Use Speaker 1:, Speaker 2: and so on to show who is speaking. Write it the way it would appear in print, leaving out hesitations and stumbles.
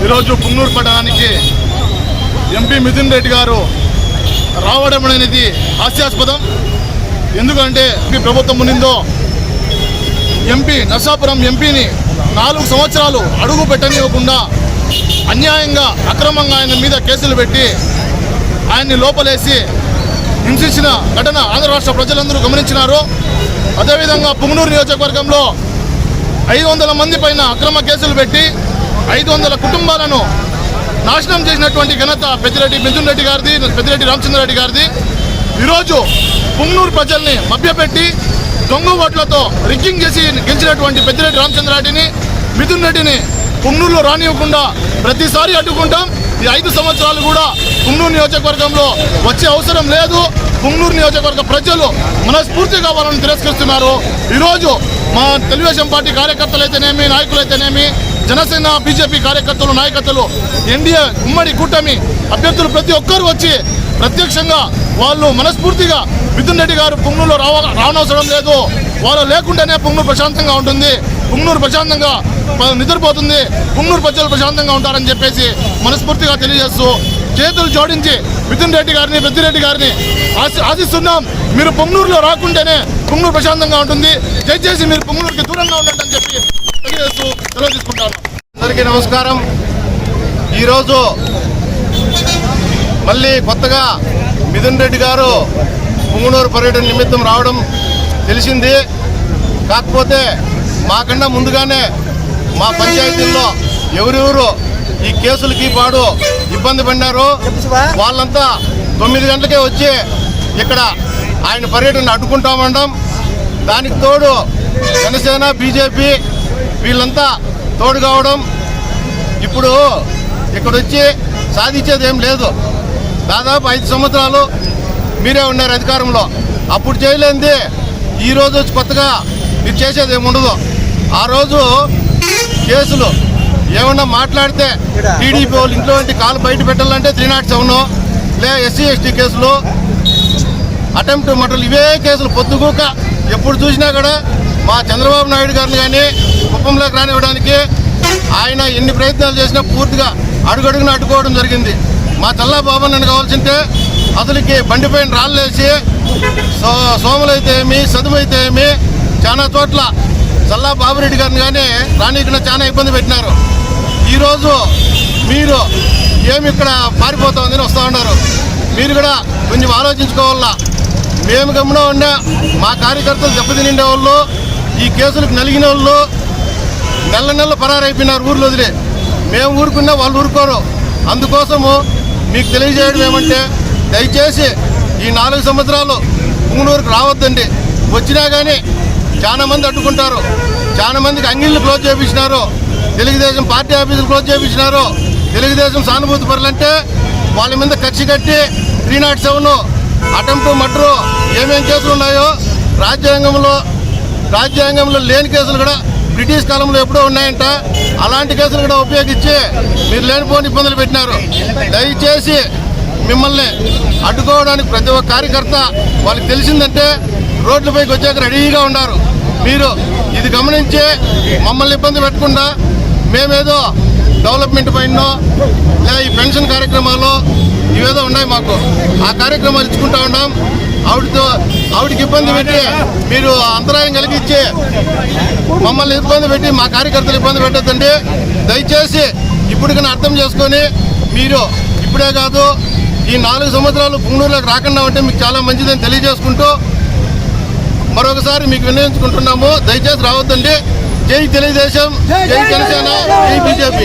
Speaker 1: ఈరోజు పుంగనూరు పట్టణానికి ఎంపీ మిథున్ రెడ్డి గారు రావడం అనేది హాస్యాస్పదం. ఎందుకంటే ప్రభుత్వం ఉన్నిందో ఎంపీ నర్సాపురం ఎంపీని 4 సంవత్సరాలు అడుగు పెట్టనివ్వకుండా అన్యాయంగా అక్రమంగా ఆయన మీద కేసులు పెట్టి ఆయన్ని లోపలేసి హింసించిన ఘటన ఆంధ్ర రాష్ట్ర ప్రజలందరూ గమనించినారు. అదేవిధంగా పుంగనూరు నియోజకవర్గంలో 500 మంది పైన అక్రమ కేసులు పెట్టి 500 కుటుంబాలను నాశనం చేసినటువంటి ఘనత పెద్దిరెడ్డి మిథున్ రెడ్డి గారిది, పెద్దిరెడ్డి రామచంద్రారెడ్డి గారిది. ఈరోజు పుంగనూరు ప్రజల్ని మభ్యపెట్టి దొంగ ఓట్లతో రిగ్గింగ్ చేసి గెలిచినటువంటి పెద్దిరెడ్డి రామచంద్రారెడ్డిని, మిథున్ రెడ్డిని పుంగనూరులో రానివ్వకుండా ప్రతిసారి అడ్డుకుంటాం. ఈ 5 సంవత్సరాలు కూడా పుంగనూరు నియోజకవర్గంలో వచ్చే అవసరం లేదు. పుంగనూరు నియోజకవర్గ ప్రజలు మనస్ఫూర్తిగా వాళ్ళని తిరస్కరిస్తున్నారు. ఈరోజు మా తెలుగుదేశం పార్టీ కార్యకర్తలైతేనేమి, నాయకులైతేనేమి, జనసేన బీజేపీ కార్యకర్తలు, నాయకత్వాలు, ఎన్డీఏ ఉమ్మడి కూటమి అభ్యర్థులు ప్రతి ఒక్కరు వచ్చి ప్రత్యక్షంగా వాళ్ళు మనస్ఫూర్తిగా మిథున్ రెడ్డి గారు పుంగనూరులో రావనవసరం లేదు, వాళ్ళు లేకుండానే పుంగనూరు ప్రశాంతంగా ఉంటుంది, పుంగనూరు ప్రశాంతంగా నిద్రపోతుంది, పుంగనూరు ప్రజలు ప్రశాంతంగా ఉంటారని చెప్పేసి మనస్ఫూర్తిగా తెలియజేస్తూ చేతులు జోడించి మిథున్ రెడ్డి గారిని, పెద్దిరెడ్డి గారిని ఆశిస్తున్నాం. మీరు పుంగనూరులో రాకుంటేనే పుంగనూరు ప్రశాంతంగా ఉంటుంది, దయచేసి మీరు పుంగనూరుకి దూరంగా ఉండండి అని చెప్పి తెలియజేస్తూ సెలవు తీసుకుంటాను.
Speaker 2: అందరికీ నమస్కారం. ఈరోజు మళ్ళీ కొత్తగా మిథున్ రెడ్డి గారు పుంగనూరు పర్యటన నిమిత్తం రావడం తెలిసింది. కాకపోతే మాకన్నా ముందుగానే మా పంచాయతీల్లో ఎవరెవరు ఈ కేసులకి పాడు ఇబ్బంది పడినారు వాళ్ళంతా 9 గంటలకే వచ్చి ఇక్కడ ఆయన పర్యటన అడ్డుకుంటామనడం, దానికి తోడు జనసేన బీజేపీ వీళ్ళంతా తోడు కావడం. ఇప్పుడు ఇక్కడ వచ్చి సాధించేది ఏం లేదు. దాదాపు 5 సంవత్సరాలు మీరే ఉన్నారు అధికారంలో, అప్పుడు చేయలేంది ఈరోజు వచ్చి కొత్తగా మీరు చేసేది ఏముండదు. ఆ రోజు కేసులు ఏమన్నా మాట్లాడితే టీడీపీ వాళ్ళు ఇంట్లో కాలు బయట పెట్టాలంటే 307 లే ఎస్సీ ఎస్టీ కేసులు, అటెంప్ట్ మర్డర్లు, ఇవే కేసులు పొద్దుగూక ఎప్పుడు చూసినా కూడా మా చంద్రబాబు నాయుడు గారిని కానీ కుప్పంలోకి రానివ్వడానికి ఆయన ఎన్ని ప్రయత్నాలు చేసినా పూర్తిగా అడుగడుగున అడ్డుకోవడం జరిగింది. మా చల్లా బాబు నన్ను కావాల్సింటే అసలుకి బండిపైన రాళ్ళేసి సోములైతే ఏమి, చదువైతే ఏమి చాలా చోట్ల చల్లా బాబురెడ్డి గారిని కానీ రానీకుండా చాలా ఇబ్బంది పెట్టినారు. ఈరోజు మీరు ఏమి ఇక్కడ పారిపోతామని వస్తూ ఉన్నారు. మీరు కూడా కొంచెం ఆలోచించుకోవాలా. మేము గమనం ఉన్నా మా కార్యకర్తలు దెబ్బతినిండే వాళ్ళు, ఈ కేసులకు నలిగిన వాళ్ళు నెల పరారైపోయినారు ఊర్లో వదిలే. మేము ఊరుకున్నా వాళ్ళు ఊరుకోరు. అందుకోసము మీకు తెలియజేయడం ఏమంటే దయచేసి ఈ 4 సంవత్సరాలు పుంగనూరుకు రావద్దండి. వచ్చినా కానీ చాలా మంది అడ్డుకుంటారు. చాలా మందికి అంగిళ్ళు క్లోజ్ చేయించినారు. తెలుగుదేశం పార్టీ ఆఫీసులు క్లోజ్ చేయించినారు. తెలుగుదేశం సానుభూతి పరులంటే వాళ్ళ మీద కక్షి కట్టి 307 అటెంప్ట్ మర్డరు ఏమేం కేసులు ఉన్నాయో రాజ్యాంగంలో లేని కేసులు కూడా బ్రిటిష్ కాలంలో ఎప్పుడో ఉన్నాయంట. అలాంటి కేసులు కూడా ఉపయోగించి మీరు లేనిపోని ఇబ్బందులు పెట్టినారు. దయచేసి మిమ్మల్ని అడ్డుకోవడానికి ప్రతి ఒక్క కార్యకర్త వాళ్ళకి తెలిసిందంటే రోడ్లపైకి వచ్చాక రెడీగా ఉన్నారు. మీరు ఇది గమనించి మమ్మల్ని ఇబ్బంది పెట్టకుండా మేమేదో డెవలప్మెంట్ పైనో లేదా ఈ పెన్షన్ కార్యక్రమాలు ఇవేదో ఉన్నాయి మాకు, ఆ కార్యక్రమాలు ఇచ్చుకుంటా ఉన్నాం. ఆవిడకి ఇబ్బంది పెట్టి మీరు అంతరాయం కలిగించి మమ్మల్ని ఇబ్బంది పెట్టి మా కార్యకర్తలు ఇబ్బంది పెట్టద్దండి. దయచేసి ఇప్పటికైనా అర్థం చేసుకొని మీరు ఇప్పుడే కాదు ఈ 4 సంవత్సరాలు పుంగనూరులోకి రాకుండా ఉంటే మీకు చాలా మంచిదని తెలియజేసుకుంటూ మరొకసారి మీకు వినియోగించుకుంటున్నాము. దయచేసి రావద్దండి. జై తెలుగుదేశం, జై జనసేన, జై బీజేపీ.